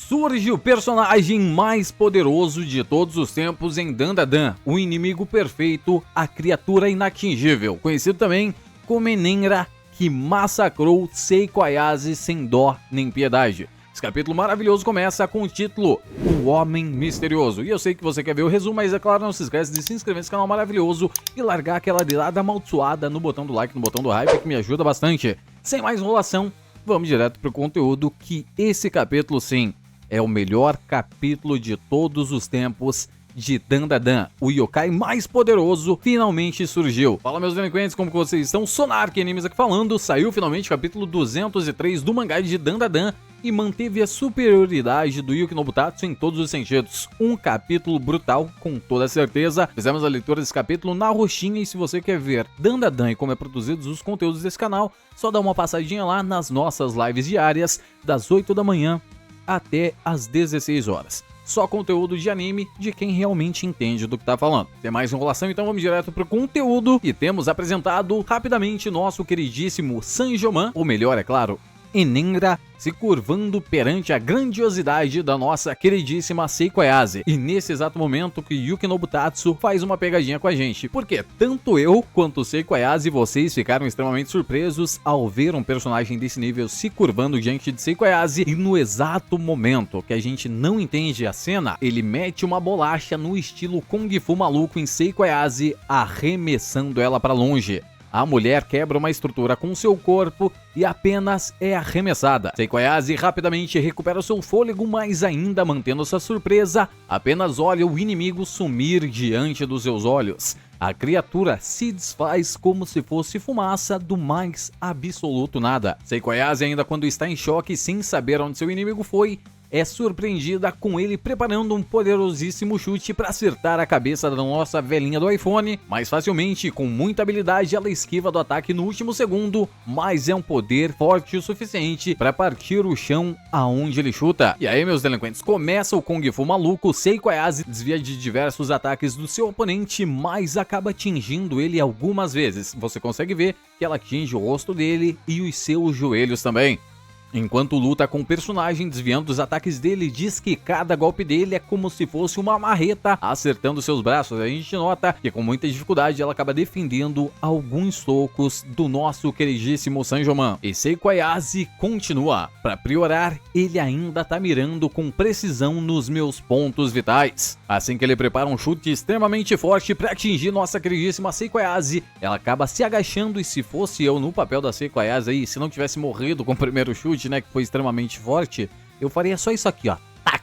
Surge o personagem mais poderoso de todos os tempos em Dandadan, o inimigo perfeito, a criatura inatingível, conhecido também como Enenra, que massacrou Seiko Ayase sem dó nem piedade. Esse capítulo maravilhoso começa com o título O Homem Misterioso. E eu sei que você quer ver o resumo, mas é claro, não se esquece de se inscrever nesse canal maravilhoso e largar aquela dedada amaldiçoada no botão do like, no botão do hype, que me ajuda bastante. Sem mais enrolação, vamos direto pro conteúdo, que esse capítulo sim é o melhor capítulo de todos os tempos de Dandadan. O yokai mais poderoso finalmente surgiu. Fala, meus delinquentes, como que vocês estão? Sonark Animes aqui falando. Saiu finalmente o capítulo 203 do mangá de Dandadan e manteve a superioridade do Yuki Nobutatsu em todos os sentidos. Um capítulo brutal, com toda certeza. Fizemos a leitura desse capítulo na roxinha, e se você quer ver Dandadan e como é produzidos os conteúdos desse canal, só dá uma passadinha lá nas nossas lives diárias, das 8 da manhã até às 16 horas. Só conteúdo de anime de quem realmente entende do que tá falando. Sem mais enrolação, então vamos direto pro conteúdo. E temos apresentado rapidamente nosso queridíssimo Sanjoman, ou melhor, é claro, Enenra, se curvando perante a grandiosidade da nossa queridíssima Seiko Ayase. E nesse exato momento que Yuki Nobutatsu faz uma pegadinha com a gente, porque tanto eu quanto Seiko Ayase, vocês ficaram extremamente surpresos ao ver um personagem desse nível se curvando diante de Seiko Ayase, e no exato momento que a gente não entende a cena, ele mete uma bolacha no estilo Kung Fu maluco em Seiko Ayase, arremessando ela para longe. A mulher quebra uma estrutura com seu corpo e apenas é arremessada. Seiko Ayase rapidamente recupera seu fôlego, mas ainda mantendo sua surpresa, apenas olha o inimigo sumir diante dos seus olhos. A criatura se desfaz como se fosse fumaça do mais absoluto nada. Seiko Ayase, ainda quando está em choque sem saber onde seu inimigo foi, é surpreendida com ele preparando um poderosíssimo chute para acertar a cabeça da nossa velhinha do iPhone, mas facilmente, com muita habilidade, ela esquiva do ataque no último segundo, mas é um poder forte o suficiente para partir o chão aonde ele chuta. E aí, meus delinquentes, começa o Kung Fu maluco. Seiko Ayase desvia de diversos ataques do seu oponente, mas acaba atingindo ele algumas vezes. Você consegue ver que ela atinge o rosto dele e os seus joelhos também. Enquanto luta com o personagem, desviando dos ataques dele, diz que cada golpe dele é como se fosse uma marreta acertando seus braços. A gente nota que com muita dificuldade ela acaba defendendo alguns socos do nosso queridíssimo Sanjoman. E Seiko Ayase continua. Para piorar, ele ainda tá mirando com precisão nos meus pontos vitais. Assim que ele prepara um chute extremamente forte para atingir nossa queridíssima Seiko Ayase, ela acaba se agachando, e se fosse eu no papel da Seiko Ayase aí, se não tivesse morrido com o primeiro chute, né, que foi extremamente forte, eu faria só isso aqui, ó, tac,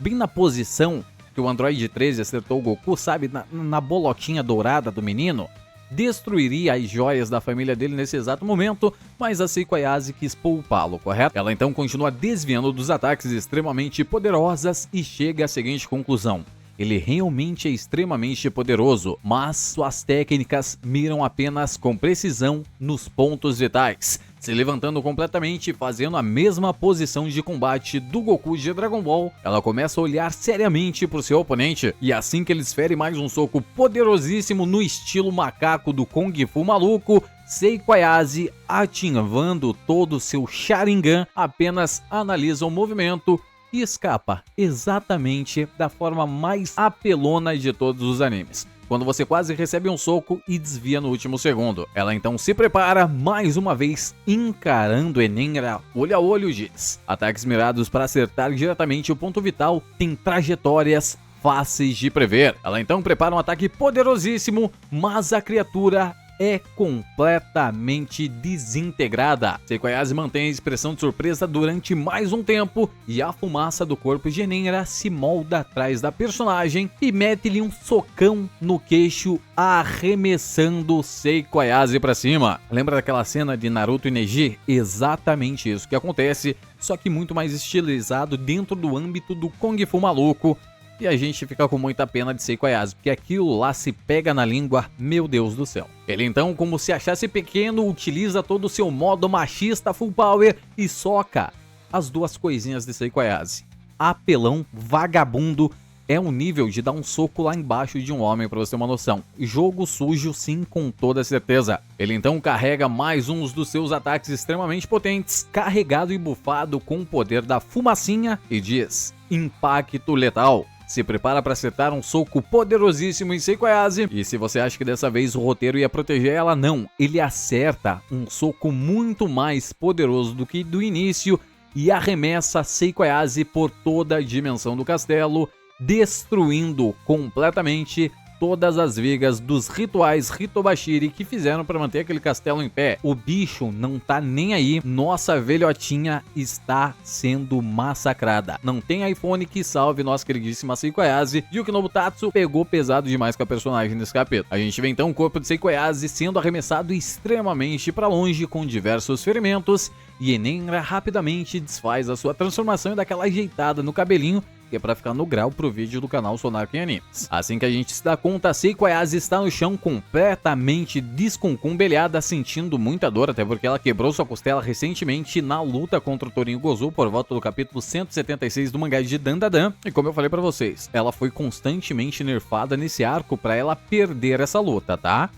bem na posição que o Android 13 acertou o Goku, sabe, na bolotinha dourada do menino. Destruiria as joias da família dele nesse exato momento, mas a Seiko Ayase quis poupá-lo, correto? Ela então continua desviando dos ataques extremamente poderosas e chega à seguinte conclusão: ele realmente é extremamente poderoso, mas suas técnicas miram apenas com precisão nos pontos vitais. Se levantando completamente, fazendo a mesma posição de combate do Goku de Dragon Ball, ela começa a olhar seriamente para o seu oponente, e assim que ele desfere mais um soco poderosíssimo no estilo macaco do Kung Fu maluco, Seiko Ayase, ativando todo o seu Sharingan, apenas analisa o movimento e escapa exatamente da forma mais apelona de todos os animes, quando você quase recebe um soco e desvia no último segundo. Ela então se prepara mais uma vez, encarando Enenra olho a olho, diz: ataques mirados para acertar diretamente o ponto vital têm trajetórias fáceis de prever. Ela então prepara um ataque poderosíssimo, mas a criatura é completamente desintegrada. Seiko Ayase mantém a expressão de surpresa durante mais um tempo, e a fumaça do corpo de Enenra se molda atrás da personagem e mete-lhe um socão no queixo, arremessando Seiko Ayase pra cima. Lembra daquela cena de Naruto e Neji? Exatamente isso que acontece, só que muito mais estilizado dentro do âmbito do Kung Fu maluco. E a gente fica com muita pena de Seiko Ayase, porque aquilo lá se pega na língua, meu Deus do céu. Ele então, como se achasse pequeno, utiliza todo o seu modo machista full power e soca as duas coisinhas de Seiko Ayase: apelão, vagabundo, é o nível de dar um soco lá embaixo de um homem, pra você ter uma noção. Jogo sujo sim, com toda certeza. Ele então carrega mais uns dos seus ataques extremamente potentes, carregado e bufado com o poder da fumacinha e diz: impacto letal. Se prepara para acertar um soco poderosíssimo em Seiko Ayase. E se você acha que dessa vez o roteiro ia proteger ela, não. Ele acerta um soco muito mais poderoso do que do início e arremessa Seiko Ayase por toda a dimensão do castelo, destruindo completamente todas as vigas dos rituais Hitobashiri que fizeram para manter aquele castelo em pé. O bicho não tá nem aí, nossa velhotinha está sendo massacrada. Não tem iPhone que salve nossa queridíssima Seiko Ayase, e o Kinobutatsu pegou pesado demais com a personagem nesse capítulo. A gente vê então o corpo de Seiko Ayase sendo arremessado extremamente para longe com diversos ferimentos, e Enenra rapidamente desfaz a sua transformação e dá aquela ajeitada no cabelinho, que é pra ficar no grau pro vídeo do canal Sonark Animes. Assim que a gente se dá conta, Seiko Ayase está no chão completamente desconcumbelhada, sentindo muita dor, até porque ela quebrou sua costela recentemente na luta contra o Torinho Gozu por volta do capítulo 176 do mangá de Dandadan. E como eu falei pra vocês, ela foi constantemente nerfada nesse arco pra ela perder essa luta, tá?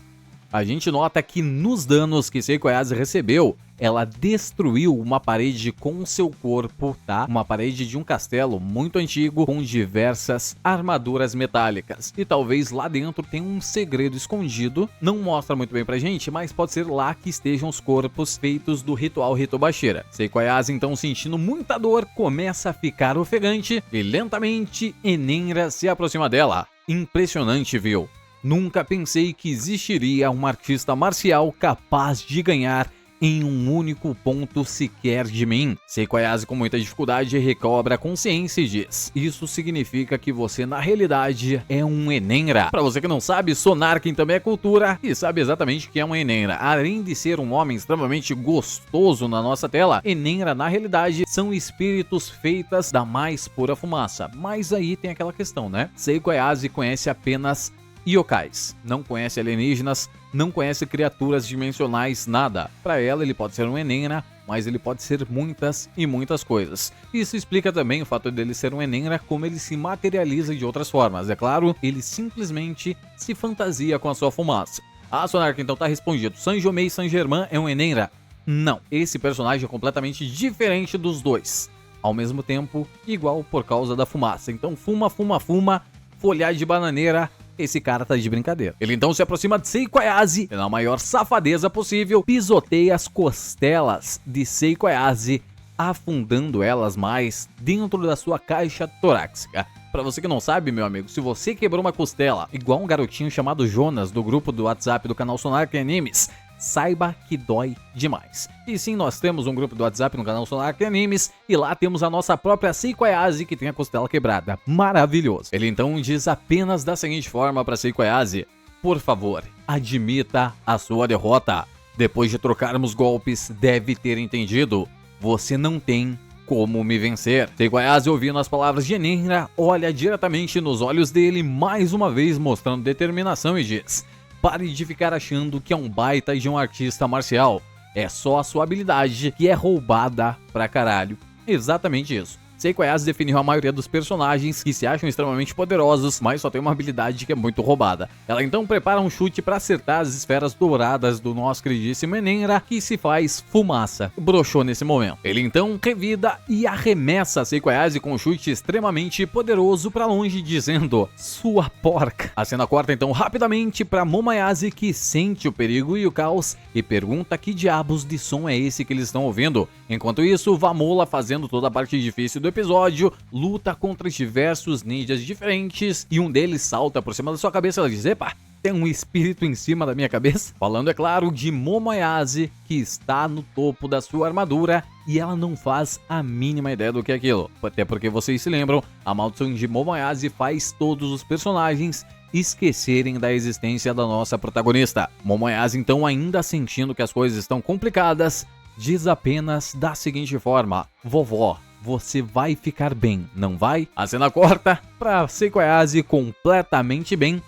A gente nota que nos danos que Seiko Ayase recebeu, ela destruiu uma parede com seu corpo, tá? Uma parede de um castelo muito antigo com diversas armaduras metálicas. E talvez lá dentro tenha um segredo escondido. Não mostra muito bem pra gente, mas pode ser lá que estejam os corpos feitos do ritual Hitobashira. Seiko Ayase, então, sentindo muita dor, começa a ficar ofegante e lentamente Enenra se aproxima dela. Impressionante, viu? Nunca pensei que existiria um artista marcial capaz de ganhar em um único ponto sequer de mim. Seiko Ayase, com muita dificuldade, recobra a consciência e diz: isso significa que você na realidade é um Enenra. Pra você que não sabe, Sonarken também é cultura e sabe exatamente o que é um Enenra. Além de ser um homem extremamente gostoso na nossa tela, Enenra na realidade são espíritos feitas da mais pura fumaça. Mas aí tem aquela questão, né? Seiko Ayase conhece apenas yokais, não conhece alienígenas, não conhece criaturas dimensionais, nada. Para ela ele pode ser um Enenra, mas ele pode ser muitas e muitas coisas. Isso explica também o fato dele ser um Enenra, como ele se materializa de outras formas. É claro, ele simplesmente se fantasia com a sua fumaça. Ah, Sonark, então tá respondido. Saint-Germain Saint-Germain é um Enenra? Não, esse personagem é completamente diferente dos dois. Ao mesmo tempo, igual por causa da fumaça. Então fuma, fuma, fuma, folhagem de bananeira. Esse cara tá de brincadeira. Ele então se aproxima de Seiko Ayase e, na maior safadeza possível, pisoteia as costelas de Seiko Ayase, afundando elas mais dentro da sua caixa torácica. Pra você que não sabe, meu amigo, se você quebrou uma costela igual um garotinho chamado Jonas do grupo do WhatsApp do canal Sonark Animes, saiba que dói demais. E sim, nós temos um grupo do WhatsApp no canal Sonark Animes e lá temos a nossa própria Seiko Ayase que tem a costela quebrada. Maravilhoso. Ele então diz apenas da seguinte forma para Seiko Ayase: por favor, admita a sua derrota. Depois de trocarmos golpes, deve ter entendido. Você não tem como me vencer. Seiko Ayase, ouvindo as palavras de Enenra, olha diretamente nos olhos dele mais uma vez, mostrando determinação e diz: pare de ficar achando que é um baita de um artista marcial. É só a sua habilidade que é roubada pra caralho. Exatamente isso. Seiko Ayase definiu a maioria dos personagens que se acham extremamente poderosos, mas só tem uma habilidade que é muito roubada. Ela então prepara um chute para acertar as esferas douradas do nosso queridíssimo Enenra, que se faz fumaça. Broxou nesse momento. Ele então revida e arremessa Seiko Ayase com um chute extremamente poderoso para longe, dizendo: sua porca. A cena corta então rapidamente para Momo Ayase, que sente o perigo e o caos e pergunta que diabos de som é esse que eles estão ouvindo. Enquanto isso, Vamola, fazendo toda a parte difícil do episódio, luta contra diversos ninjas diferentes e um deles salta por cima da sua cabeça e ela diz: epa, tem um espírito em cima da minha cabeça? Falando, é claro, de Momo Ayase, que está no topo da sua armadura e ela não faz a mínima ideia do que é aquilo. Até porque vocês se lembram, a maldição de Momo Ayase faz todos os personagens esquecerem da existência da nossa protagonista. Momo Ayase, então, ainda sentindo que as coisas estão complicadas, diz apenas da seguinte forma: vovó, você vai ficar bem, não vai? A cena corta pra Seiko Ayase completamente bem,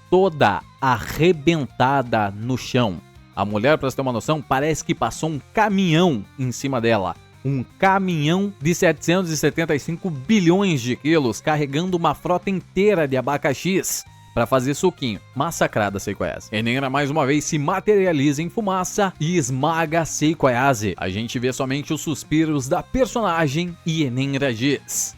toda arrebentada no chão. A mulher, pra você ter uma noção, parece que passou um caminhão em cima dela. um caminhão de 775 bilhões de quilos carregando uma frota inteira de abacaxis para fazer suquinho. Massacrada Seiko Ayase. Enenra mais uma vez se materializa em fumaça e esmaga Seiko Ayase. A gente vê somente os suspiros da personagem e Enenra diz: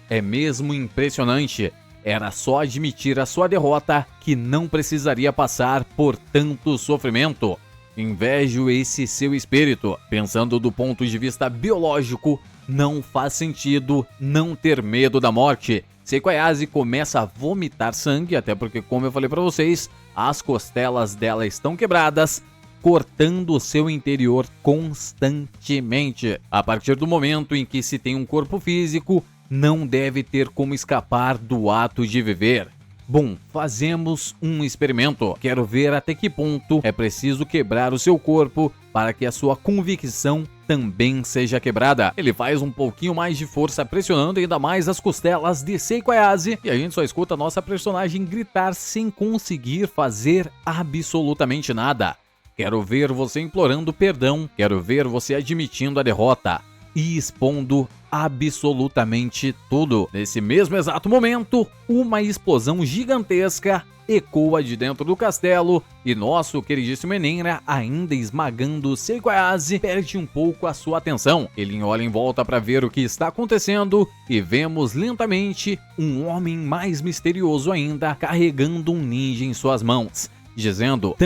é mesmo impressionante. Era só admitir a sua derrota que não precisaria passar por tanto sofrimento. Invejo esse seu espírito. Pensando do ponto de vista biológico, não faz sentido não ter medo da morte. Seiko Ayase começa a vomitar sangue, até porque, como eu falei pra vocês, as costelas dela estão quebradas, cortando o seu interior constantemente. A partir do momento em que se tem um corpo físico, não deve ter como escapar do ato de viver. Bom, fazemos um experimento. Quero ver até que ponto é preciso quebrar o seu corpo para que a sua convicção também seja quebrada. Ele faz um pouquinho mais de força, pressionando ainda mais as costelas de Seiko Ayase, e a gente só escuta a nossa personagem gritar sem conseguir fazer absolutamente nada. Quero ver você implorando perdão, quero ver você admitindo a derrota e expondo absolutamente tudo. Nesse mesmo exato momento, uma explosão gigantesca ecoa de dentro do castelo e nosso queridíssimo Enenra, ainda esmagando Seiko Ayase, perde um pouco a sua atenção. Ele olha em volta para ver o que está acontecendo e vemos lentamente um homem mais misterioso ainda carregando um ninja em suas mãos, dizendo: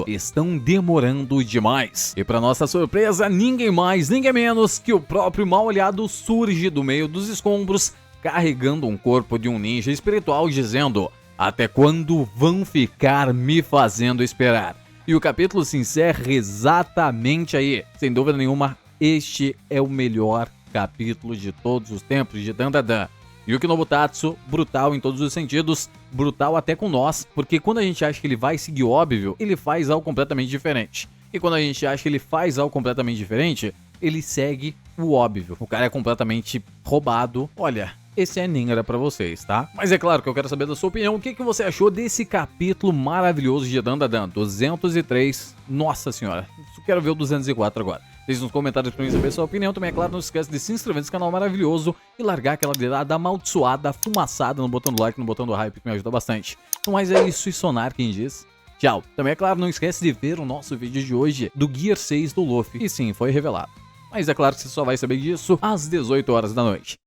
estão demorando demais. E para nossa surpresa, ninguém mais, ninguém menos que o próprio Mal-Olhado surge do meio dos escombros, carregando um corpo de um ninja espiritual, dizendo: até quando vão ficar me fazendo esperar? E o capítulo se encerra exatamente aí. Sem dúvida nenhuma, este é o melhor capítulo de todos os tempos de Dandadan. Yuki Nobutatsu, brutal em todos os sentidos, brutal até com nós, porque quando a gente acha que ele vai seguir o óbvio, ele faz algo completamente diferente. E quando a gente acha que ele faz algo completamente diferente, ele segue o óbvio. O cara é completamente roubado. Olha, esse é Enenra pra vocês, tá? Mas é claro que eu quero saber da sua opinião. O que você achou desse capítulo maravilhoso de Dandadan? 203, nossa senhora. Quero ver o 204 agora. Deixe nos comentários pra mim saber a sua opinião. Também, é claro, não se esquece de se inscrever nesse canal maravilhoso e largar aquela dedada amaldiçoada, fumaçada no botão do like, no botão do hype, que me ajuda bastante. Então, mas é isso, e sonar quem diz tchau. Também, é claro, não esquece de ver o nosso vídeo de hoje do Gear 6 do Luffy. E sim, foi revelado. Mas é claro que você só vai saber disso às 18 horas da noite.